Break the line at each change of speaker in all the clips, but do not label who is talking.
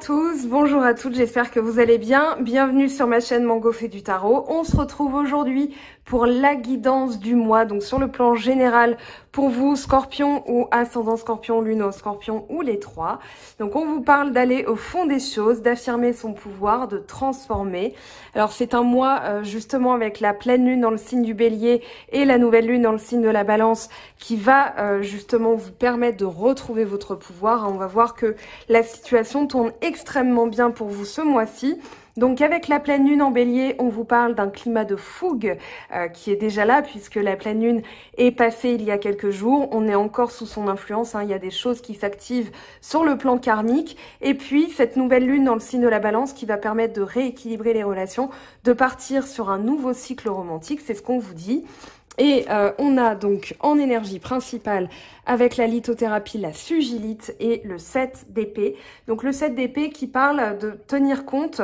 tous, bonjour à toutes, j'espère que vous allez bien. Bienvenue sur ma chaîne Mango fait du tarot. On se retrouve aujourd'hui pour la guidance du mois, donc sur le plan général pour vous, Scorpion ou ascendant Scorpion, Lune au Scorpion ou les trois. Donc on vous parle d'aller au fond des choses, d'affirmer son pouvoir, de transformer. Alors c'est un mois justement avec la pleine lune dans le signe du Bélier et la nouvelle lune dans le signe de la Balance qui va justement vous permettre de retrouver votre pouvoir. On va voir que la situation tourne extrêmement bien pour vous ce mois-ci. Donc avec la pleine lune en Bélier, on vous parle d'un climat de fougue qui est déjà là puisque la pleine lune est passée il y a quelques jours. On est encore sous son influence, il y a des choses qui s'activent sur le plan karmique. Et puis cette nouvelle lune dans le signe de la Balance qui va permettre de rééquilibrer les relations, de partir sur un nouveau cycle romantique, c'est ce qu'on vous dit. Et on a donc en énergie principale avec la lithothérapie, la sugilite et le 7 d'épée. Donc le 7 d'épée qui parle de tenir compte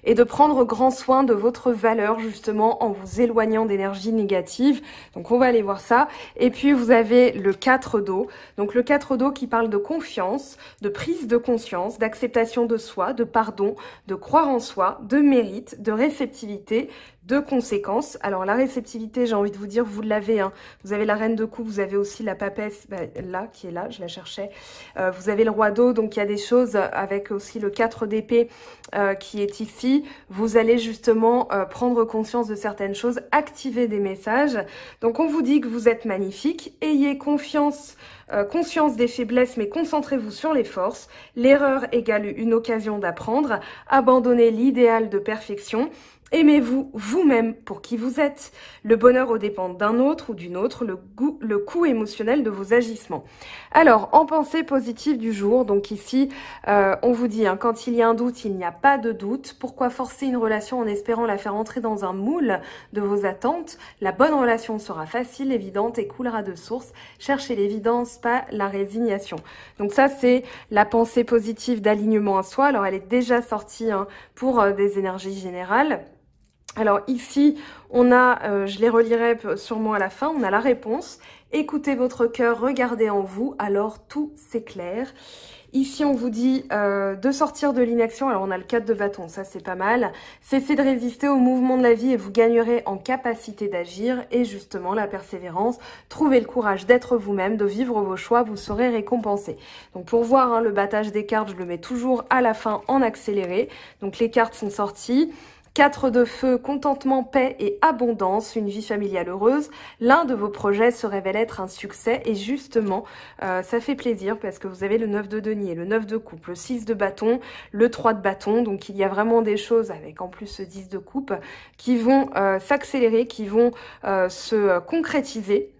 et de prendre grand soin de votre valeur justement en vous éloignant d'énergie négative. Donc on va aller voir ça. Et puis vous avez le 4 d'eau. Donc le 4 d'eau qui parle de confiance, de prise de conscience, d'acceptation de soi, de pardon, de croire en soi, de mérite, de réceptivité, de conséquences. Alors la réceptivité, j'ai envie de vous dire, vous l'avez. Vous avez la reine de coupe, vous avez aussi la papesse, là, qui est là, je la cherchais. Vous avez le roi d'eau, donc il y a des choses avec aussi le 4 d'épée qui est ici. Vous allez justement prendre conscience de certaines choses, activer des messages. Donc on vous dit que vous êtes magnifique, ayez confiance, conscience des faiblesses, mais concentrez-vous sur les forces. L'erreur égale une occasion d'apprendre. Abandonnez l'idéal de perfection. Aimez-vous vous-même pour qui vous êtes. Le bonheur au dépend d'un autre ou d'une autre, le coût émotionnel de vos agissements. Alors, en pensée positive du jour, donc ici, on vous dit, quand il y a un doute, il n'y a pas de doute. Pourquoi forcer une relation en espérant la faire entrer dans un moule de vos attentes? La bonne relation sera facile, évidente et coulera de source. Cherchez l'évidence, pas la résignation. Donc ça, c'est la pensée positive d'alignement à soi. Alors, elle est déjà sortie pour des énergies générales. Alors ici, on a, je les relirai sûrement à la fin, on a la réponse. Écoutez votre cœur, regardez en vous, alors tout s'éclaire. Ici, on vous dit de sortir de l'inaction. Alors, on a le 4 de bâton, ça c'est pas mal. Cessez de résister au mouvement de la vie et vous gagnerez en capacité d'agir. Et justement, la persévérance. Trouvez le courage d'être vous-même, de vivre vos choix, vous serez récompensé. Donc, pour voir le battage des cartes, je le mets toujours à la fin en accéléré. Donc, les cartes sont sorties. 4 de feu, contentement, paix et abondance, une vie familiale heureuse. L'un de vos projets se révèle être un succès et justement, ça fait plaisir parce que vous avez le 9 de denier, le 9 de coupe, le 6 de bâton, le 3 de bâton. Donc, il y a vraiment des choses avec en plus ce 10 de coupe qui vont s'accélérer, qui vont se concrétiser.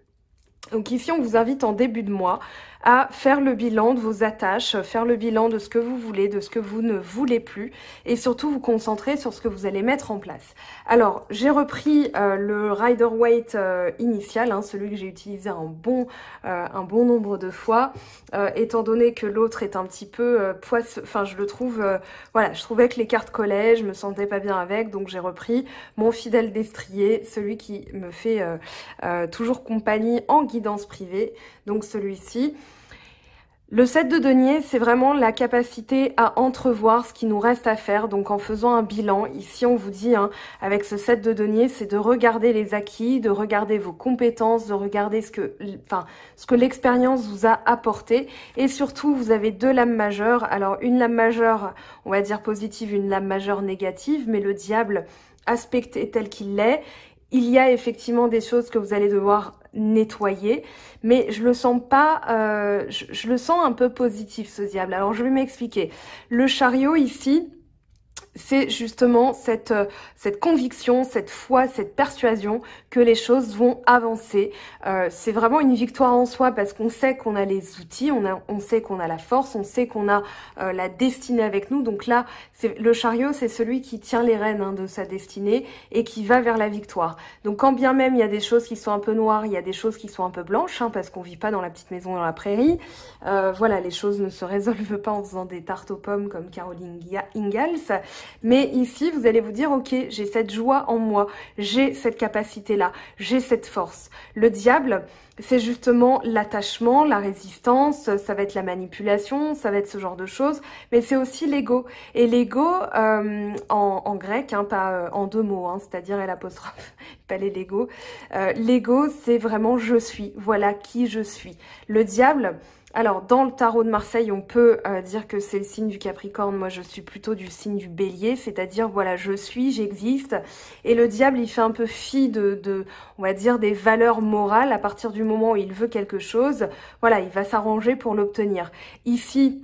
Donc ici, on vous invite en début de mois à faire le bilan de vos attaches, faire le bilan de ce que vous voulez, de ce que vous ne voulez plus et surtout vous concentrer sur ce que vous allez mettre en place. Alors, j'ai repris le Rider-Waite initial, celui que j'ai utilisé un bon nombre de fois, étant donné que l'autre est un petit peu poisseux, enfin je le trouve, voilà, je trouvais que les cartes collaient, je me sentais pas bien avec, donc j'ai repris mon fidèle destrier, celui qui me fait toujours compagnie en guidance privée, donc celui-ci. Le 7 de denier, c'est vraiment la capacité à entrevoir ce qui nous reste à faire. Donc en faisant un bilan, ici on vous dit, avec ce 7 de denier, c'est de regarder les acquis, de regarder vos compétences, de regarder ce que l'expérience vous a apporté. Et surtout, vous avez deux lames majeures. Alors une lame majeure, on va dire positive, une lame majeure négative, mais le diable aspecté tel qu'il l'est. Il y a effectivement des choses que vous allez devoir nettoyer, mais je le sens pas, je le sens un peu positif ce diable. Alors je vais m'expliquer. Le chariot ici, c'est justement cette conviction, cette foi, cette persuasion que les choses vont avancer. C'est vraiment une victoire en soi parce qu'on sait qu'on a les outils, on sait qu'on a la force, on sait qu'on a la destinée avec nous. Donc là, le chariot, c'est celui qui tient les rênes de sa destinée et qui va vers la victoire. Donc quand bien même il y a des choses qui sont un peu noires, il y a des choses qui sont un peu blanches, parce qu'on vit pas dans la petite maison dans la prairie. Voilà, les choses ne se résolvent pas en faisant des tartes aux pommes comme Caroline Ingalls. Mais ici, vous allez vous dire, ok, j'ai cette joie en moi, j'ai cette capacité-là, j'ai cette force. Le diable, c'est justement l'attachement, la résistance, ça va être la manipulation, ça va être ce genre de choses, mais c'est aussi l'ego. Et l'ego, en grec, hein, pas en deux mots, hein, c'est-à-dire l'apostrophe, pas les Lego. L'ego, c'est vraiment je suis, voilà qui je suis. Le diable, alors dans le tarot de Marseille, on peut dire que c'est le signe du Capricorne, moi je suis plutôt du signe du Bélier, c'est-à-dire voilà, je suis, j'existe. Et le diable, il fait un peu fi on va dire, des valeurs morales. À partir du moment où il veut quelque chose, voilà, il va s'arranger pour l'obtenir. Ici,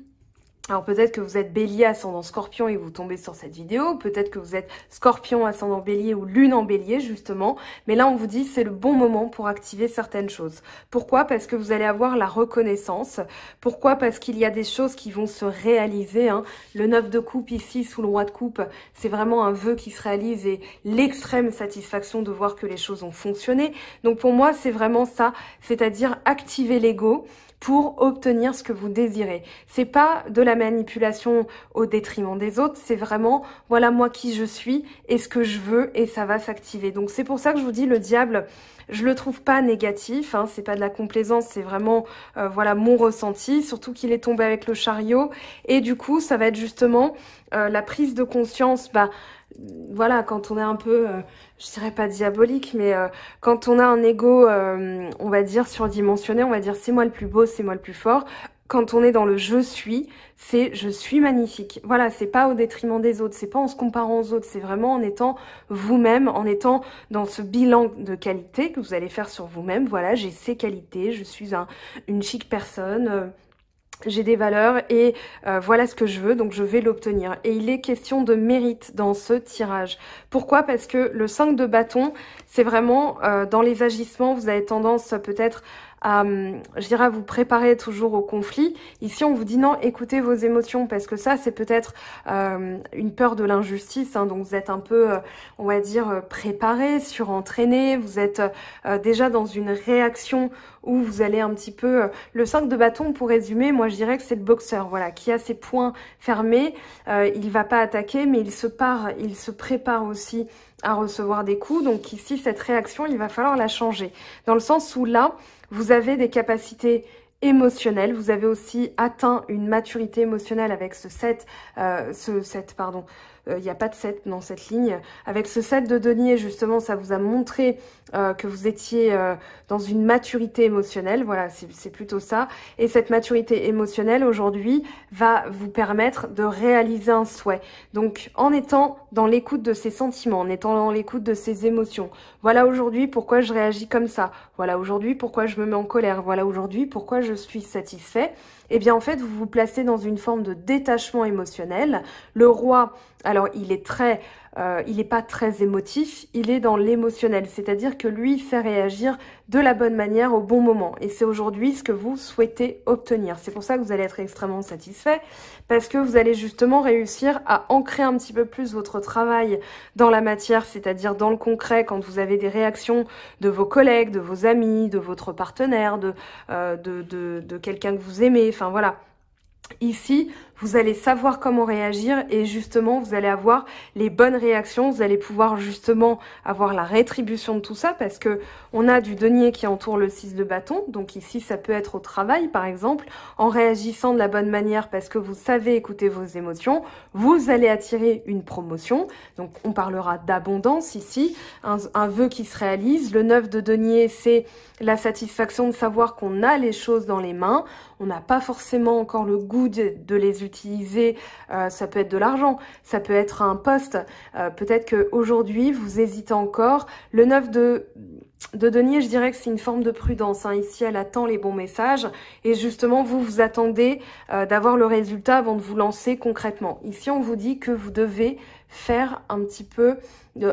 alors peut-être que vous êtes bélier ascendant scorpion et vous tombez sur cette vidéo, peut-être que vous êtes scorpion ascendant bélier ou lune en bélier justement, mais là on vous dit c'est le bon moment pour activer certaines choses. Pourquoi? Parce que vous allez avoir la reconnaissance. Pourquoi? Parce qu'il y a des choses qui vont se réaliser, hein. Le 9 de coupe ici sous le roi de coupe, c'est vraiment un vœu qui se réalise et l'extrême satisfaction de voir que les choses ont fonctionné. Donc pour moi c'est vraiment ça, c'est-à-dire activer l'ego pour obtenir ce que vous désirez. C'est pas de la manipulation au détriment des autres, c'est vraiment voilà moi qui je suis et ce que je veux et ça va s'activer. Donc c'est pour ça que je vous dis le diable, je le trouve pas négatif, hein, c'est pas de la complaisance, c'est vraiment voilà mon ressenti, surtout qu'il est tombé avec le chariot et du coup ça va être justement la prise de conscience, voilà, quand on est un peu, je dirais pas diabolique, mais quand on a un ego, on va dire surdimensionné, on va dire c'est moi le plus beau, c'est moi le plus fort. Quand on est dans le je suis, c'est je suis magnifique. Voilà, c'est pas au détriment des autres, c'est pas en se comparant aux autres, c'est vraiment en étant vous-même, en étant dans ce bilan de qualité que vous allez faire sur vous-même. Voilà, j'ai ces qualités, je suis une chic personne. J'ai des valeurs et voilà ce que je veux, donc je vais l'obtenir. Et il est question de mérite dans ce tirage. Pourquoi? Parce que le 5 de bâton, c'est vraiment dans les agissements, vous avez tendance peut-être à, je dirais, à vous préparer toujours au conflit. Ici, on vous dit non, écoutez vos émotions, parce que ça, c'est peut-être une peur de l'injustice. Hein, donc, vous êtes un peu, on va dire, préparé, surentraîné. Vous êtes déjà dans une réaction où vous allez un petit peu... le 5 de bâton, pour résumer, moi, je dirais que c'est le boxeur, voilà, qui a ses poings fermés. Il va pas attaquer, mais il se prépare aussi à recevoir des coups. Donc ici, cette réaction, il va falloir la changer. Dans le sens où là, vous avez des capacités émotionnelles. Vous avez aussi atteint une maturité émotionnelle avec ce 7, pardon. Il n'y a pas de 7 dans cette ligne. Avec ce 7 de denier, justement, ça vous a montré que vous étiez dans une maturité émotionnelle. Voilà, c'est plutôt ça. Et cette maturité émotionnelle, aujourd'hui, va vous permettre de réaliser un souhait. Donc, en étant dans l'écoute de ses sentiments, en étant dans l'écoute de ses émotions. Voilà aujourd'hui pourquoi je réagis comme ça. Voilà aujourd'hui pourquoi je me mets en colère. Voilà aujourd'hui pourquoi je suis satisfait. Eh bien, en fait, vous vous placez dans une forme de détachement émotionnel. Le roi, alors, il est pas très émotif, il est dans l'émotionnel. C'est-à-dire que lui, il fait réagir de la bonne manière au bon moment. Et c'est aujourd'hui ce que vous souhaitez obtenir. C'est pour ça que vous allez être extrêmement satisfait, parce que vous allez justement réussir à ancrer un petit peu plus votre travail dans la matière, c'est-à-dire dans le concret, quand vous avez des réactions de vos collègues, de vos amis, de votre partenaire, de quelqu'un que vous aimez, enfin voilà. Ici, vous allez savoir comment réagir et justement, vous allez avoir les bonnes réactions. Vous allez pouvoir justement avoir la rétribution de tout ça parce que on a du denier qui entoure le 6 de bâton. Donc ici, ça peut être au travail, par exemple, en réagissant de la bonne manière parce que vous savez écouter vos émotions. Vous allez attirer une promotion. Donc, on parlera d'abondance ici, un vœu qui se réalise. Le 9 de denier, c'est la satisfaction de savoir qu'on a les choses dans les mains. On n'a pas forcément encore le goût de les utiliser. Ça peut être de l'argent, ça peut être un poste. Peut-être qu'aujourd'hui, vous hésitez encore. Le 9 de denier, je dirais que c'est une forme de prudence. Hein. Ici, elle attend les bons messages. Et justement, vous attendez d'avoir le résultat avant de vous lancer concrètement. Ici, on vous dit que vous devez faire un petit peu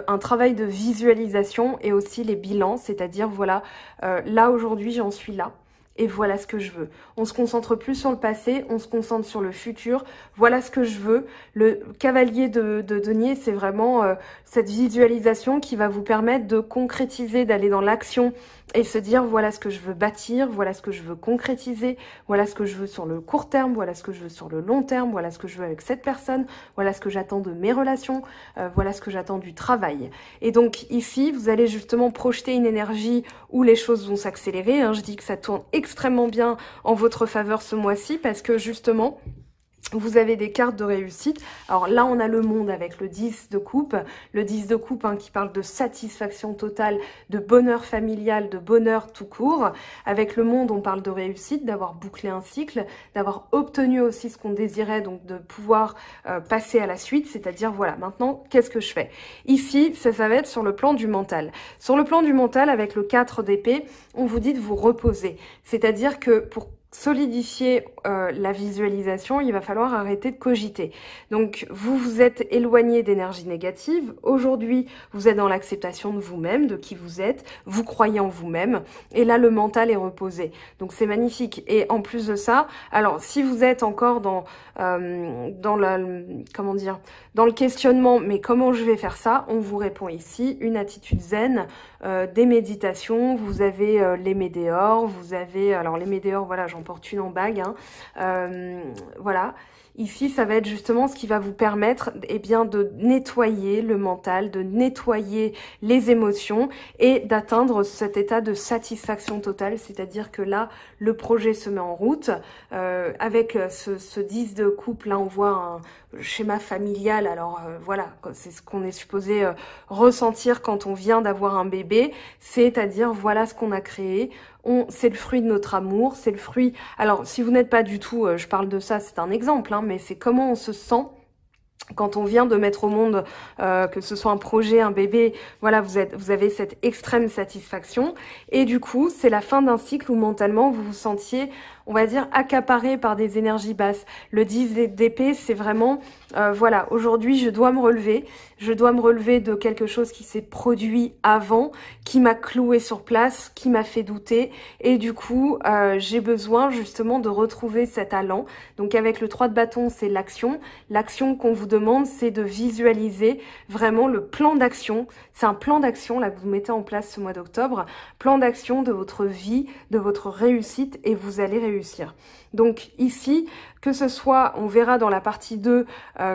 un travail de visualisation et aussi les bilans. C'est-à-dire, voilà, là, aujourd'hui, j'en suis là. et voilà ce que je veux. On se concentre plus sur le passé, on se concentre sur le futur, voilà ce que je veux. Le cavalier de denier, c'est vraiment cette visualisation qui va vous permettre de concrétiser, d'aller dans l'action et se dire voilà ce que je veux bâtir, voilà ce que je veux concrétiser, voilà ce que je veux sur le court terme, voilà ce que je veux sur le long terme, voilà ce que je veux avec cette personne, voilà ce que j'attends de mes relations, voilà ce que j'attends du travail. Et donc ici, vous allez justement projeter une énergie où les choses vont s'accélérer. Je dis que ça tourne extrêmement bien en votre faveur ce mois-ci parce que justement, vous avez des cartes de réussite. Alors là, on a le monde avec le 10 de coupe. Le 10 de coupe qui parle de satisfaction totale, de bonheur familial, de bonheur tout court. Avec le monde, on parle de réussite, d'avoir bouclé un cycle, d'avoir obtenu aussi ce qu'on désirait, donc de pouvoir passer à la suite. C'est-à-dire, voilà, maintenant, qu'est-ce que je fais? Ici, ça va être sur le plan du mental. Sur le plan du mental, avec le 4 d'épée, on vous dit de vous reposer. C'est-à-dire que pour solidifier la visualisation, il va falloir arrêter de cogiter. Donc, vous vous êtes éloigné d'énergie négative. Aujourd'hui, vous êtes dans l'acceptation de vous-même, de qui vous êtes. Vous croyez en vous-même. Et là, le mental est reposé. Donc, c'est magnifique. Et en plus de ça, alors, si vous êtes encore dans comment dire, dans le questionnement, mais comment je vais faire ça? On vous répond ici, une attitude zen, des méditations, vous avez les météores, vous avez, alors les météores, voilà, j'en porte une en bague, voilà. Ici, ça va être justement ce qui va vous permettre bien, de nettoyer le mental, de nettoyer les émotions et d'atteindre cet état de satisfaction totale. C'est-à-dire que là, le projet se met en route. Avec ce 10 de coupe, là, on voit un schéma familial. Alors voilà, c'est ce qu'on est supposé ressentir quand on vient d'avoir un bébé. C'est-à-dire, voilà ce qu'on a créé. C'est le fruit de notre amour, c'est le fruit... Alors, si vous n'êtes pas du tout, je parle de ça, c'est un exemple, mais c'est comment on se sent quand on vient de mettre au monde, que ce soit un projet, un bébé, voilà, vous avez cette extrême satisfaction. Et du coup, c'est la fin d'un cycle où mentalement, vous vous sentiez, on va dire, accaparé par des énergies basses. Le 10 d'épée, c'est vraiment, voilà, aujourd'hui, je dois me relever de quelque chose qui s'est produit avant, qui m'a cloué sur place, qui m'a fait douter. Et du coup, j'ai besoin justement de retrouver cet allant. Donc avec le 3 de bâton, c'est l'action. L'action qu'on vous demande, c'est de visualiser vraiment le plan d'action. C'est un plan d'action là que vous mettez en place ce mois d'octobre. Plan d'action de votre vie, de votre réussite, et vous allez réussir. Donc ici, que ce soit, on verra dans la partie 2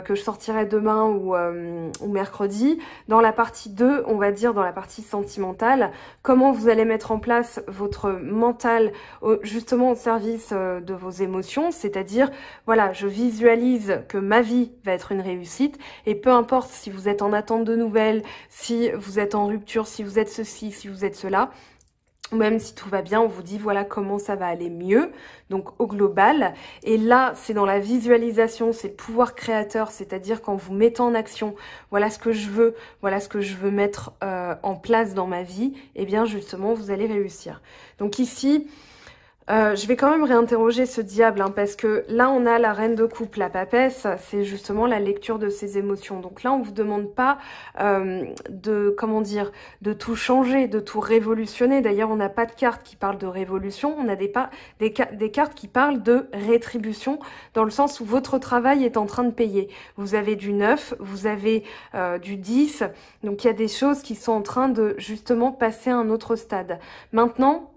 que je sortirai demain ou mercredi, dans la partie 2, on va dire dans la partie sentimentale, comment vous allez mettre en place votre mental justement au service de vos émotions, c'est-à-dire, voilà, je visualise que ma vie va être une réussite et peu importe si vous êtes en attente de nouvelles, si vous êtes en rupture, si vous êtes ceci, si vous êtes cela, même si tout va bien, on vous dit voilà comment ça va aller mieux, donc au global. Et là, c'est dans la visualisation, c'est le pouvoir créateur, c'est-à-dire quand vous mettez en action, voilà ce que je veux mettre en place dans ma vie, et bien justement, vous allez réussir. Donc ici, je vais quand même réinterroger ce diable, parce que là, on a la reine de coupe, la papesse, c'est justement la lecture de ses émotions. Donc là, on vous demande pas de tout changer, de tout révolutionner. D'ailleurs, on n'a pas de carte qui parle de révolution, on a des cartes qui parlent de rétribution, dans le sens où votre travail est en train de payer. Vous avez du 9, vous avez du 10, donc il y a des choses qui sont en train de justement passer à un autre stade. Maintenant,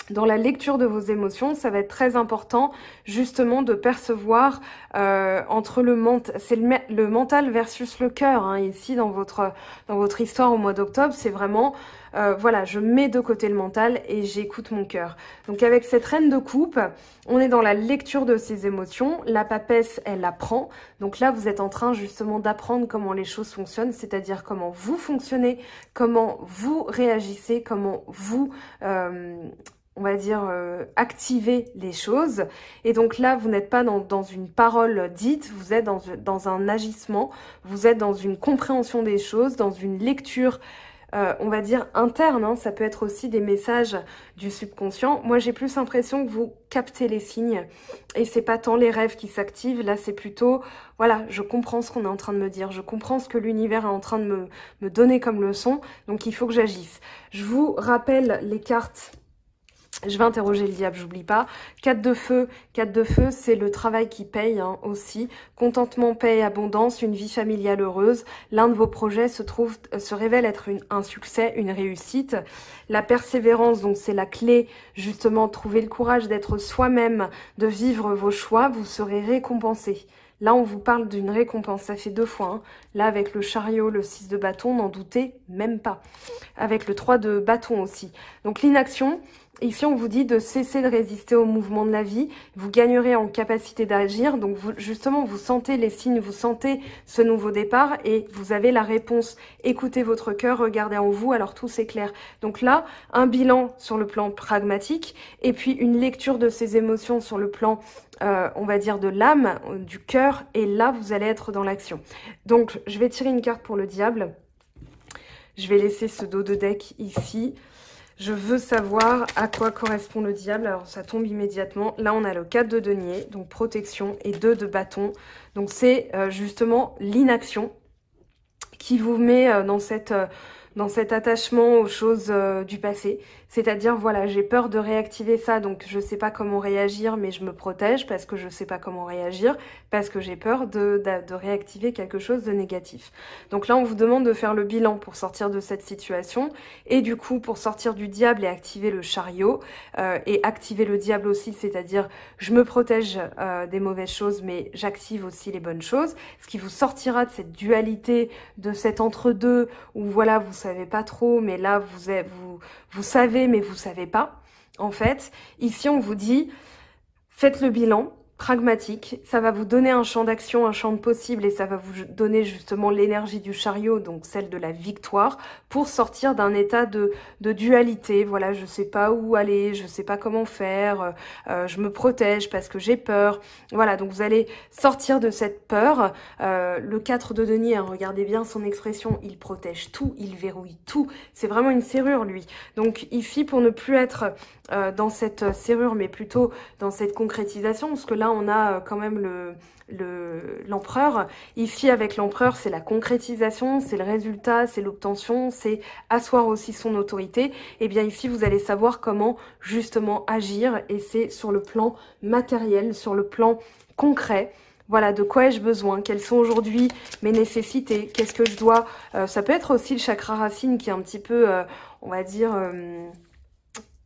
dans la lecture de vos émotions, ça va être très important justement de percevoir entre le mental versus le cœur. Ici, dans votre histoire au mois d'octobre, c'est vraiment, voilà, je mets de côté le mental et j'écoute mon cœur. Donc avec cette reine de coupe, on est dans la lecture de ses émotions. La papesse, elle apprend. Donc là, vous êtes en train justement d'apprendre comment les choses fonctionnent, c'est-à-dire comment vous fonctionnez, comment vous réagissez, comment vous... on va dire, activer les choses. Et donc là, vous n'êtes pas dans une parole dite, vous êtes dans un agissement, vous êtes dans une compréhension des choses, dans une lecture, on va dire, interne. Ça peut être aussi des messages du subconscient. Moi, j'ai plus l'impression que vous captez les signes. Et c'est pas tant les rêves qui s'activent. Là, c'est plutôt, voilà, je comprends ce qu'on est en train de me dire. Je comprends ce que l'univers est en train de me donner comme leçon. Donc, il faut que j'agisse. Je vous rappelle les cartes Je vais interroger le diable, j'oublie pas. 4 de feu, c'est le travail qui paye hein, aussi. Contentement, paix et abondance, une vie familiale heureuse. L'un de vos projets se révèle être un succès, une réussite. La persévérance, donc c'est la clé, justement, trouver le courage d'être soi-même, de vivre vos choix, vous serez récompensé. Là, on vous parle d'une récompense, ça fait 2 fois. Hein. Là, avec le chariot, le 6 de bâton, n'en doutez même pas. Avec le 3 de bâton aussi. Donc l'inaction, ici, on vous dit de cesser de résister au mouvement de la vie. Vous gagnerez en capacité d'agir. Donc, justement, vous sentez les signes, vous sentez ce nouveau départ et vous avez la réponse. Écoutez votre cœur, regardez en vous, alors tout s'éclaire. Donc là, un bilan sur le plan pragmatique et puis une lecture de ces émotions sur le plan, on va dire, de l'âme, du cœur. Et là, vous allez être dans l'action. Donc, je vais tirer une carte pour le diable. Je vais laisser ce dos de deck ici. Je veux savoir à quoi correspond le diable. Alors, ça tombe immédiatement. Là, on a le 4 de denier, donc protection, et 2 de bâton. Donc, c'est justement l'inaction qui vous met dans cet attachement aux choses du passé. C'est-à-dire, voilà, j'ai peur de réactiver ça, donc je sais pas comment réagir, mais je me protège parce que je sais pas comment réagir, parce que j'ai peur de réactiver quelque chose de négatif. Donc là, on vous demande de faire le bilan pour sortir de cette situation, et du coup, pour sortir du diable et activer le chariot, et activer le diable aussi, c'est-à-dire, je me protège des mauvaises choses, mais j'active aussi les bonnes choses, ce qui vous sortira de cette dualité, de cet entre-deux, où voilà, vous savez pas trop, mais là, vous savez, mais vous savez pas. En fait, ici, on vous dit, faites le bilan pragmatique. Ça va vous donner un champ d'action, un champ de possible, et ça va vous donner justement l'énergie du chariot, donc celle de la victoire, pour sortir d'un état de dualité. Voilà, je sais pas où aller, je sais pas comment faire, je me protège parce que j'ai peur. Voilà, donc vous allez sortir de cette peur. Le 4 de denier, hein, regardez bien son expression, il protège tout, il verrouille tout. C'est vraiment une serrure, lui. Donc ici, pour ne plus être dans cette serrure, mais plutôt dans cette concrétisation, parce que là, on a quand même l'empereur. Ici, avec l'empereur, c'est la concrétisation, c'est le résultat, c'est l'obtention, c'est asseoir aussi son autorité. Et bien ici, vous allez savoir comment justement agir, et c'est sur le plan matériel, sur le plan concret. Voilà, de quoi ai-je besoin? Quelles sont aujourd'hui mes nécessités? Qu'est-ce que je dois... ça peut être aussi le chakra racine qui est un petit peu, on va dire...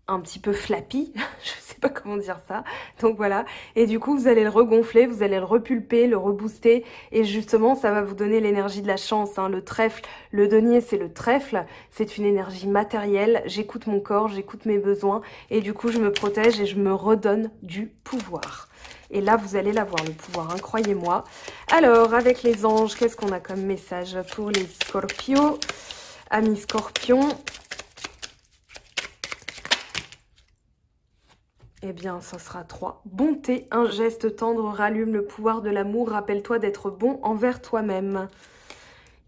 un petit peu flappy, je sais pas comment dire ça, donc voilà, et du coup vous allez le regonfler, vous allez le repulper, le rebooster, et justement ça va vous donner l'énergie de la chance, hein. Le trèfle, le denier c'est le trèfle, c'est une énergie matérielle, j'écoute mon corps, j'écoute mes besoins, et du coup je me protège et je me redonne du pouvoir. Et là, vous allez l'avoir, le pouvoir, hein, croyez-moi. Alors, avec les anges, qu'est-ce qu'on a comme message pour les Scorpios? Amis Scorpions, eh bien, ça sera 3. Bonté, un geste tendre rallume le pouvoir de l'amour. Rappelle-toi d'être bon envers toi-même.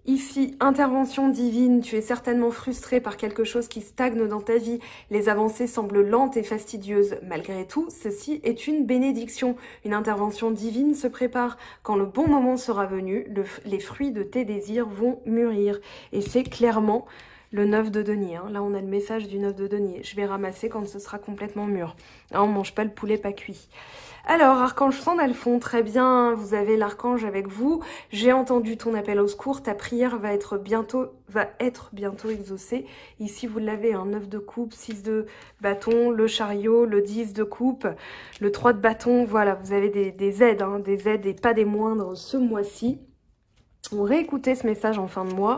Ici, intervention divine, tu es certainement frustré par quelque chose qui stagne dans ta vie. Les avancées semblent lentes et fastidieuses. Malgré tout, ceci est une bénédiction. Une intervention divine se prépare. Quand le bon moment sera venu, les fruits de tes désirs vont mûrir. Et c'est clairement... le 9 de denier, hein. Là on a le message du 9 de denier. Je vais ramasser quand ce sera complètement mûr. Là, on ne mange pas le poulet pas cuit. Alors, archange Sandalphon, très bien, vous avez l'archange avec vous. J'ai entendu ton appel au secours, ta prière va être bientôt exaucée. Ici, vous l'avez, un 9 de coupe, 6 de bâton, le chariot, le 10 de coupe, le 3 de bâton. Voilà, vous avez des aides, hein, des aides et pas des moindres ce mois-ci. On réécoutez ce message en fin de mois,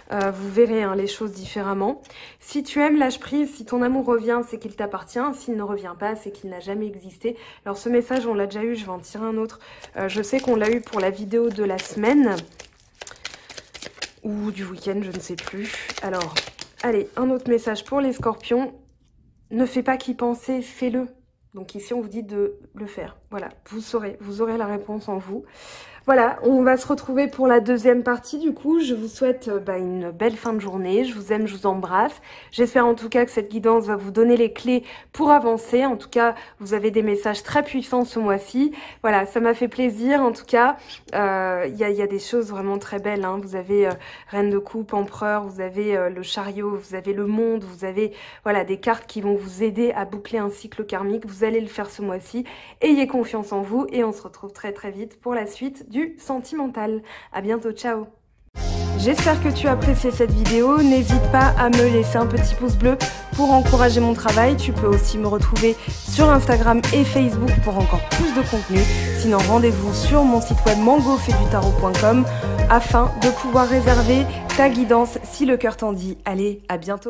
vous verrez hein, les choses différemment. Si tu aimes, lâche prise. Si ton amour revient, c'est qu'il t'appartient. S'il ne revient pas, c'est qu'il n'a jamais existé. Alors ce message, on l'a déjà eu, je vais en tirer un autre. Je sais qu'on l'a eu pour la vidéo de la semaine, ou du week-end, je ne sais plus. Alors, allez, un autre message pour les Scorpions. Ne fais pas qu'y penser, fais-le. Donc ici, on vous dit de le faire. voilà, vous aurez la réponse en vous. Voilà, on va se retrouver pour la deuxième partie du coup. Je vous souhaite une belle fin de journée. Je vous aime, je vous embrasse. J'espère en tout cas que cette guidance va vous donner les clés pour avancer. En tout cas, vous avez des messages très puissants ce mois-ci. Voilà, ça m'a fait plaisir. En tout cas, il y a des choses vraiment très belles, hein. Vous avez Reine de Coupe, Empereur, vous avez le Chariot, vous avez le Monde, vous avez voilà des cartes qui vont vous aider à boucler un cycle karmique. Vous allez le faire ce mois-ci. Ayez confiance en vous et on se retrouve très très vite pour la suite du sentimental. À bientôt, ciao. J'espère que tu as apprécié cette vidéo. N'hésite pas à me laisser un petit pouce bleu pour encourager mon travail. Tu peux aussi me retrouver sur Instagram et Facebook pour encore plus de contenu. Sinon, rendez-vous sur mon site web mangofaidutarot.com afin de pouvoir réserver ta guidance si le cœur t'en dit. Allez, à bientôt.